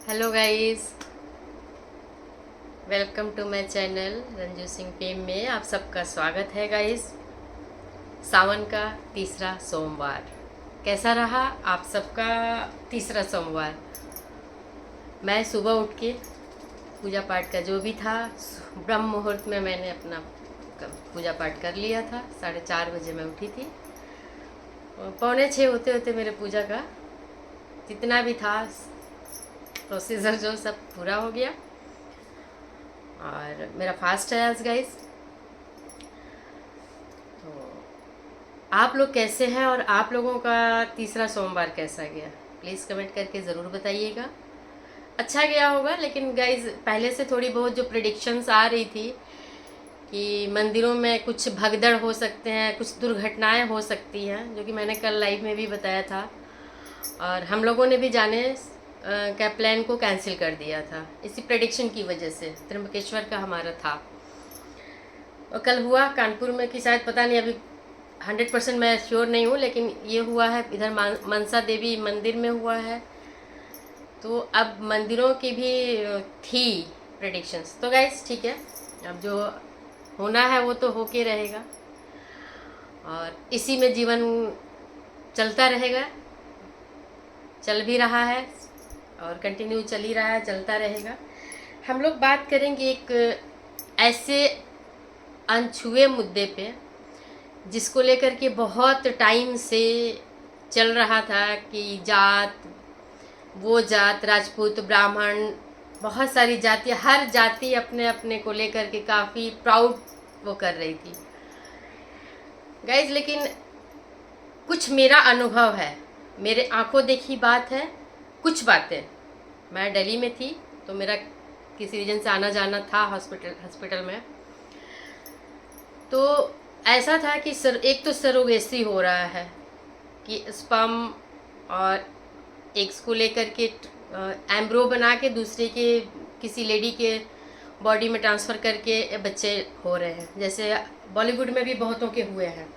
Hello guys, welcome to my channel Ranju Singh पेम में आप सबका स्वागत है गाइस। सावन का तीसरा सोमवार कैसा रहा आप सबका? तीसरा सोमवार मैं सुबह उठ के पूजा पाठ का जो भी था ब्रह्म मुहूर्त में मैंने अपना पूजा पाठ कर लिया था। 4:30 बजे मैं उठी थी। 5:45 होते होते मेरे पूजा का जितना भी था प्रोसीजर जो सब पूरा हो गया और मेरा फास्ट है आज गाइस। तो आप लोग कैसे हैं और आप लोगों का तीसरा सोमवार कैसा गया? प्लीज़ कमेंट करके ज़रूर बताइएगा। अच्छा गया होगा, लेकिन गाइस पहले से थोड़ी बहुत जो प्रेडिक्शंस आ रही थी कि मंदिरों में कुछ भगदड़ हो सकते हैं, कुछ दुर्घटनाएं हो सकती हैं, जो कि मैंने कल लाइव में भी बताया था और हम लोगों ने भी जाने का प्लान को कैंसिल कर दिया था इसी प्रेडिक्शन की वजह से। त्र्यंबकेश्वर का हमारा था और कल हुआ कानपुर में कि शायद पता नहीं, अभी 100% मैं श्योर नहीं हूँ, लेकिन ये हुआ है इधर मनसा देवी मंदिर में हुआ है। तो अब मंदिरों की भी थी प्रेडिक्शंस। तो गाइस ठीक है, अब जो होना है वो तो होके रहेगा और इसी में जीवन चलता रहेगा, चल भी रहा है और कंटिन्यू चल ही रहा है, चलता रहेगा। हम लोग बात करेंगे एक ऐसे अनछुए मुद्दे पे जिसको लेकर के बहुत टाइम से चल रहा था कि जात, वो जात, राजपूत, ब्राह्मण, बहुत सारी जातियाँ, हर जाति अपने अपने को लेकर के काफ़ी प्राउड वो कर रही थी गाइज। लेकिन कुछ मेरा अनुभव है, मेरे आंखों देखी बात है। कुछ बातें, मैं दिल्ली में थी तो मेरा किसी रीजन से आना जाना था हॉस्पिटल में। तो ऐसा था कि एक तो सरोगेसी हो रहा है कि स्पर्म और एग्स को लेकर के एम्ब्रो बना के दूसरे के किसी लेडी के बॉडी में ट्रांसफ़र करके बच्चे हो रहे हैं। जैसे बॉलीवुड में भी बहुतों के हुए हैं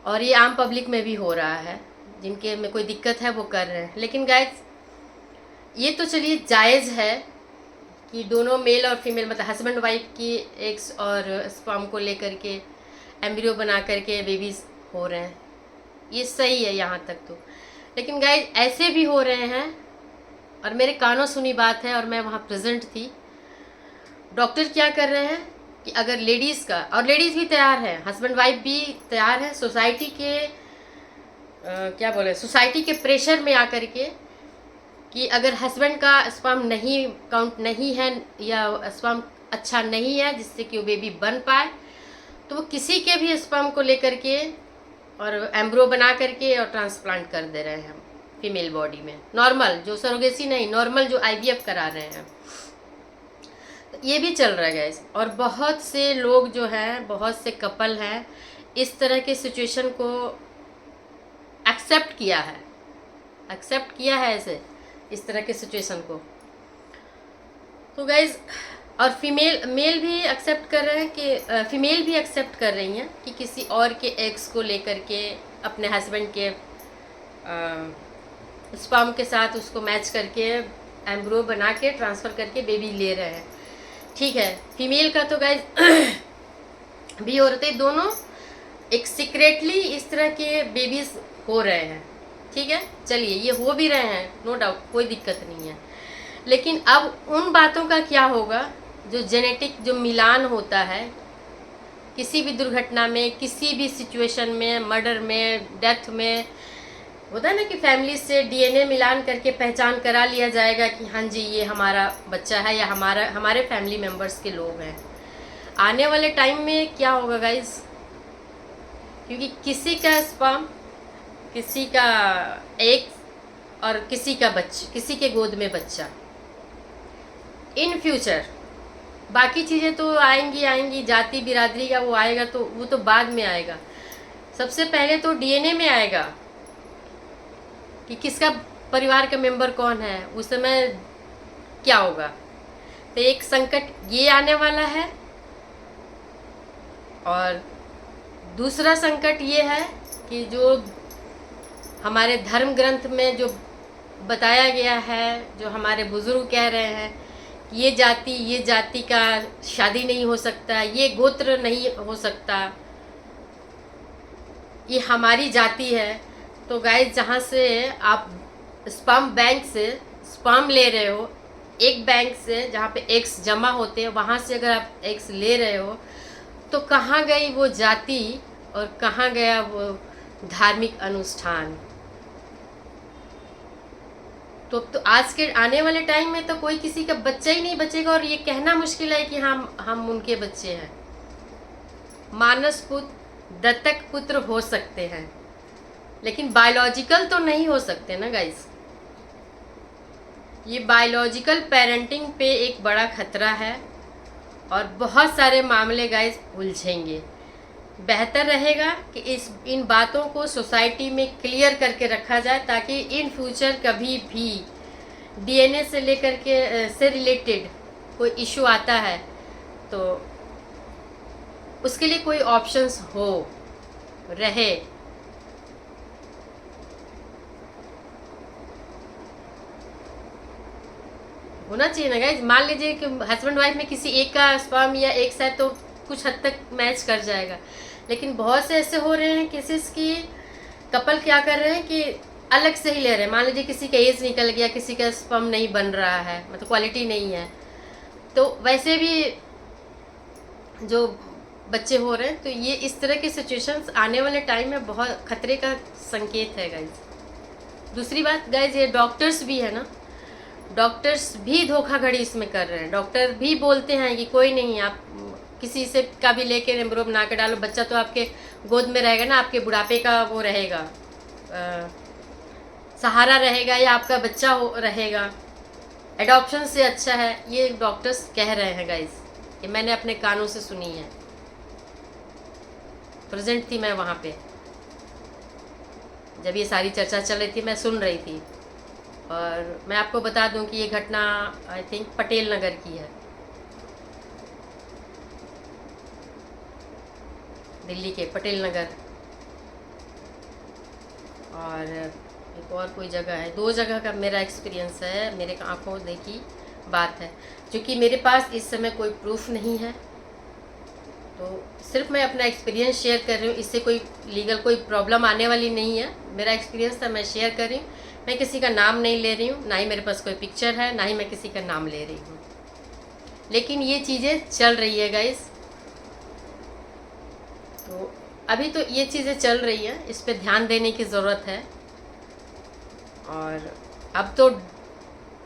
और ये आम पब्लिक में भी हो रहा है, जिनके में कोई दिक्कत है वो कर रहे हैं। लेकिन गाइस ये तो चलिए जायज़ है कि दोनों मेल और फीमेल, मतलब हस्बैंड वाइफ की एग्स और स्पर्म को लेकर के एम्ब्रियो बना करके बेबीज़ हो रहे हैं, ये सही है यहाँ तक तो। लेकिन गाइस ऐसे भी हो रहे हैं और मेरे कानों सुनी बात है और मैं वहाँ प्रेजेंट थी। डॉक्टर क्या कर रहे हैं कि अगर लेडीज़ का, और लेडीज़ भी तैयार है, हस्बैंड वाइफ भी तैयार है, सोसाइटी के क्या बोले, सोसाइटी के प्रेशर में आकर के कि अगर हस्बैंड का स्पर्म नहीं काउंट नहीं है या स्पर्म अच्छा नहीं है जिससे कि वो बेबी बन पाए, तो वो किसी के भी स्पर्म को लेकर के और एम्ब्रो बना करके और ट्रांसप्लांट कर दे रहे हैं फीमेल बॉडी में। नॉर्मल जो सरोगेसी नहीं, नॉर्मल जो आईवीएफ करा रहे हैं, तो ये भी चल रहा है गाइस। और बहुत से लोग जो हैं, बहुत से कपल हैं, इस तरह के सिचुएशन को एक्सेप्ट किया है ऐसे इस तरह के सिचुएशन को। तो गाइज और मेल भी एक्सेप्ट कर रहे हैं कि फीमेल भी एक्सेप्ट कर रही हैं कि किसी और के एग्स को लेकर के अपने हस्बैंड के स्पर्म के साथ उसको मैच करके एम्ब्रो बना के ट्रांसफ़र करके बेबी ले रहे हैं। ठीक है, फीमेल का तो गाइज भी हो रहे थे, दोनों एक सीक्रेटली इस तरह के बेबीज़ हो रहे हैं। ठीक है, चलिए ये हो भी रहे हैं, नो डाउट, कोई दिक्कत नहीं है। लेकिन अब उन बातों का क्या होगा जो जेनेटिक जो मिलान होता है किसी भी दुर्घटना में, किसी भी सिचुएशन में, मर्डर में, डेथ में, होता है ना कि फैमिली से डीएनए मिलान करके पहचान करा लिया जाएगा कि हाँ जी ये हमारा बच्चा है या हमारे फैमिली मेम्बर्स के लोग हैं। आने वाले टाइम में क्या होगा गाइज, क्योंकि किसी का स्पर्म, किसी का एग और किसी के गोद में बच्चा, इन फ्यूचर बाकी चीज़ें तो आएंगी, जाति बिरादरी का वो आएगा तो वो तो बाद में आएगा। सबसे पहले तो डीएनए में आएगा कि किसका परिवार का मेंबर कौन है, उस समय क्या होगा। तो एक संकट ये आने वाला है और दूसरा संकट ये है कि जो हमारे धर्म ग्रंथ में जो बताया गया है, जो हमारे बुजुर्ग कह रहे हैं कि ये जाति का शादी नहीं हो सकता, ये गोत्र नहीं हो सकता, ये हमारी जाति है। तो गाइस, जहाँ से आप स्पर्म बैंक से स्पर्म ले रहे हो, एक बैंक से जहाँ पे एग्स जमा होते हैं, वहाँ से अगर आप एग्स ले रहे हो, तो कहाँ गई वो जाति और कहाँ गया वो धार्मिक अनुष्ठान। तो आज के आने वाले टाइम में तो कोई किसी का बच्चा ही नहीं बचेगा, और ये कहना मुश्किल है कि हम उनके बच्चे हैं। मानस पुत्र, दत्तक पुत्र हो सकते हैं, लेकिन बायोलॉजिकल तो नहीं हो सकते ना गाइस। ये बायोलॉजिकल पेरेंटिंग पे एक बड़ा खतरा है, और बहुत सारे मामले गाइस उलझेंगे। बेहतर रहेगा कि इन बातों को सोसाइटी में क्लियर करके रखा जाए, ताकि इन फ्यूचर कभी भी डीएनए से लेकर के से रिलेटेड कोई इशू आता है तो उसके लिए कोई ऑप्शंस रहे। होना चाहिए ना गाइस। मान लीजिए कि हस्बैंड वाइफ में किसी एक का स्पर्म या एक साथ तो कुछ हद तक मैच कर जाएगा, लेकिन बहुत से ऐसे हो रहे हैं केसेस की कपल क्या कर रहे हैं कि अलग से ही ले रहे हैं। मान लीजिए किसी का एज निकल गया, किसी का स्पर्म नहीं बन रहा है, मतलब क्वालिटी नहीं है, तो वैसे भी जो बच्चे हो रहे हैं। तो ये इस तरह की सिचुएशंस आने वाले टाइम में बहुत खतरे का संकेत है गाइज। दूसरी बात गाइज, ये डॉक्टर्स भी है ना, डॉक्टर्स भी धोखाधड़ी इसमें कर रहे हैं। डॉक्टर भी बोलते हैं कि कोई नहीं, आप किसी से का भी लेके एम्ब्रो बना के डालो, बच्चा तो आपके गोद में रहेगा ना, आपके बुढ़ापे का वो रहेगा, सहारा रहेगा, या आपका बच्चा रहेगा। एडॉप्शन से अच्छा है, ये डॉक्टर्स कह रहे हैं गाइज, ये मैंने अपने कानों से सुनी है। प्रेजेंट थी मैं वहाँ पे जब ये सारी चर्चा चल रही थी, मैं सुन रही थी। और मैं आपको बता दूं कि ये घटना आई थिंक पटेल नगर की है, दिल्ली के पटेल नगर, और एक और कोई जगह है। 2 जगह का मेरा एक्सपीरियंस है, मेरे आंखों देखी बात है। क्योंकि मेरे पास इस समय कोई प्रूफ नहीं है, तो सिर्फ मैं अपना एक्सपीरियंस शेयर कर रही हूँ। इससे कोई लीगल कोई प्रॉब्लम आने वाली नहीं है। मेरा एक्सपीरियंस था, मैं शेयर कर रही हूँ। मैं किसी का नाम नहीं ले रही हूँ, ना ही मेरे पास कोई पिक्चर है, ना ही मैं किसी का नाम ले रही हूँ। लेकिन ये चीज़ें चल रही है गाइस, तो अभी तो ये चीज़ें चल रही हैं, इस पे ध्यान देने की ज़रूरत है। और अब तो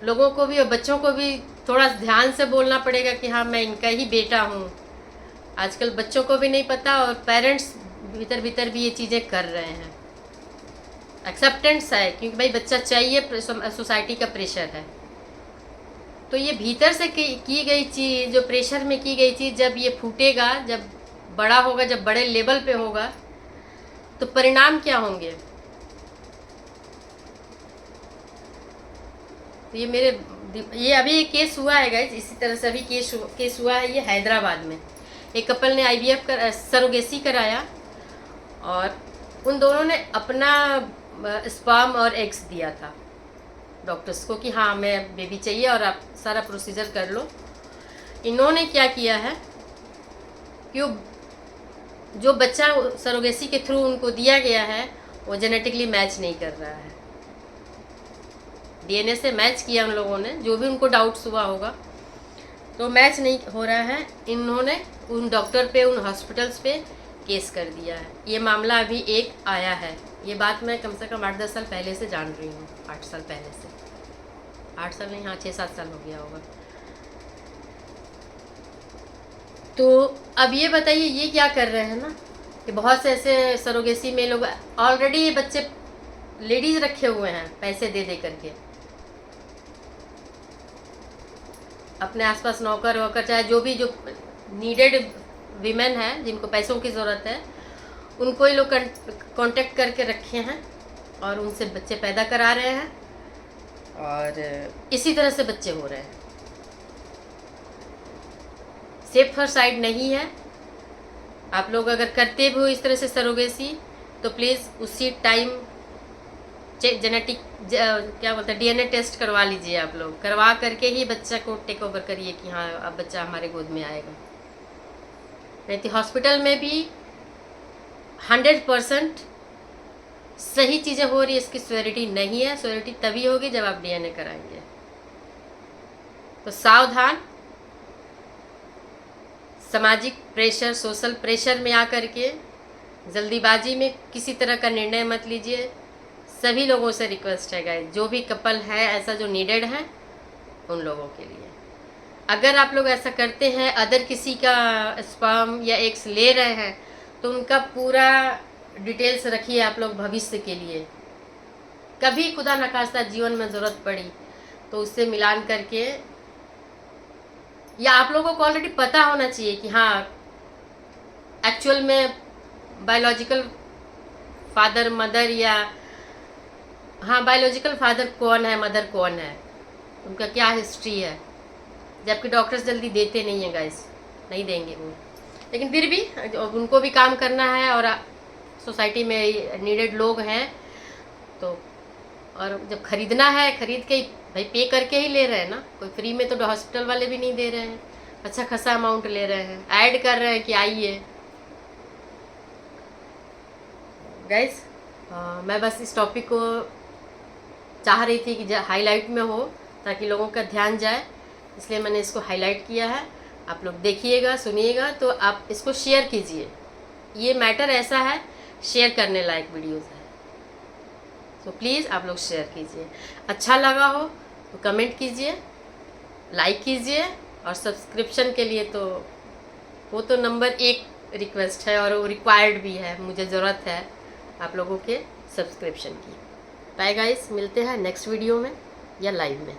लोगों को भी और बच्चों को भी थोड़ा ध्यान से बोलना पड़ेगा कि हाँ, मैं इनका ही बेटा हूँ। आजकल बच्चों को भी नहीं पता, और पेरेंट्स भीतर भीतर भी ये चीज़ें कर रहे हैं। एक्सेप्टेंस है, क्योंकि भाई बच्चा चाहिए, सोसाइटी का प्रेशर है। तो ये भीतर से की गई चीज़, जो प्रेशर में की गई चीज़, जब ये फूटेगा, जब बड़ा होगा, जब बड़े लेवल पे होगा, तो परिणाम क्या होंगे। तो ये अभी एक केस हुआ है गाइस, इसी तरह से अभी केस हुआ है। ये हैदराबाद में एक कपल ने आईवीएफ सरोगेसी कराया, और उन दोनों ने अपना स्पर्म और एग्स दिया था डॉक्टर्स को कि हाँ, मैं बेबी चाहिए और आप सारा प्रोसीजर कर लो। इन्होंने क्या किया है कि जो बच्चा सरोगेसी के थ्रू उनको दिया गया है, वो जेनेटिकली मैच नहीं कर रहा है। डीएनए से मैच किया उन लोगों ने, जो भी उनको डाउट्स हुआ होगा, तो मैच नहीं हो रहा है। इन्होंने उन डॉक्टर पे, उन हॉस्पिटल्स पे केस कर दिया है। ये मामला अभी एक आया है। ये बात मैं कम से कम 8-10 साल पहले से जान रही हूँ। 8 साल पहले से, 8 साल नहीं, हाँ 6-7 साल हो गया होगा। तो अब ये बताइए, ये क्या कर रहे हैं ना, कि बहुत से ऐसे सरोगेसी में लोग ऑलरेडी ये बच्चे लेडीज़ रखे हुए हैं पैसे दे दे करके, अपने आसपास नौकर वोकर, चाहे जो भी जो नीडेड वीमेन हैं, जिनको पैसों की ज़रूरत है, उनको ये लोग कांटेक्ट करके रखे हैं और उनसे बच्चे पैदा करा रहे हैं, और इसी तरह से बच्चे हो रहे हैं। सेफ साइड नहीं है। आप लोग अगर करते भी हो इस तरह से सरोगेसी, तो प्लीज़ उसी टाइम जेनेटिक क्या बोलते हैं DNA टेस्ट करवा लीजिए आप लोग, करवा करके ही बच्चा को टेक ओवर करिए कि हाँ अब बच्चा हमारे गोद में आएगा। नहीं तो हॉस्पिटल में भी 100% सही चीज़ें हो रही है, इसकी श्योरिटी नहीं है। श्योरिटी तभी होगी जब आप DNA कराएंगे। तो सावधान, सामाजिक प्रेशर, सोशल प्रेशर में आकर के जल्दीबाजी में किसी तरह का निर्णय मत लीजिए। सभी लोगों से रिक्वेस्ट है गाइस, जो भी कपल है ऐसा जो नीडेड है उन लोगों के लिए, अगर आप लोग ऐसा करते हैं, अदर किसी का स्पर्म या एग्स ले रहे हैं, तो उनका पूरा डिटेल्स रखिए आप लोग भविष्य के लिए। कभी खुदा न खास्ता जीवन में ज़रूरत पड़ी तो उससे मिलान करके, या आप लोगों को ऑलरेडी पता होना चाहिए कि हाँ एक्चुअल में बायोलॉजिकल फादर मदर, या हाँ बायोलॉजिकल फादर कौन है, मदर कौन है, उनका क्या हिस्ट्री है। जबकि डॉक्टर्स जल्दी देते नहीं हैं गाइस, नहीं देंगे वो, लेकिन फिर भी उनको भी काम करना है और सोसाइटी में नीडेड लोग हैं तो, और जब खरीदना है खरीद के भाई पे करके ही ले रहे हैं ना, कोई फ्री में तो हॉस्पिटल वाले भी नहीं दे रहे हैं, अच्छा खासा अमाउंट ले रहे हैं, ऐड कर रहे हैं कि आइए। गाइस मैं बस इस टॉपिक को चाह रही थी कि हाईलाइट में हो ताकि लोगों का ध्यान जाए, इसलिए मैंने इसको हाईलाइट किया है। आप लोग देखिएगा, सुनिएगा, तो आप इसको शेयर कीजिए। ये मैटर ऐसा है, शेयर करने लायक वीडियोस है, तो प्लीज़ आप लोग शेयर कीजिए। अच्छा लगा हो तो कमेंट कीजिए, लाइक कीजिए, और सब्सक्रिप्शन के लिए तो वो तो नंबर 1 रिक्वेस्ट है और वो रिक्वायर्ड भी है, मुझे ज़रूरत है आप लोगों के सब्सक्रिप्शन की। बाय गाइस, मिलते हैं नेक्स्ट वीडियो में या लाइव में।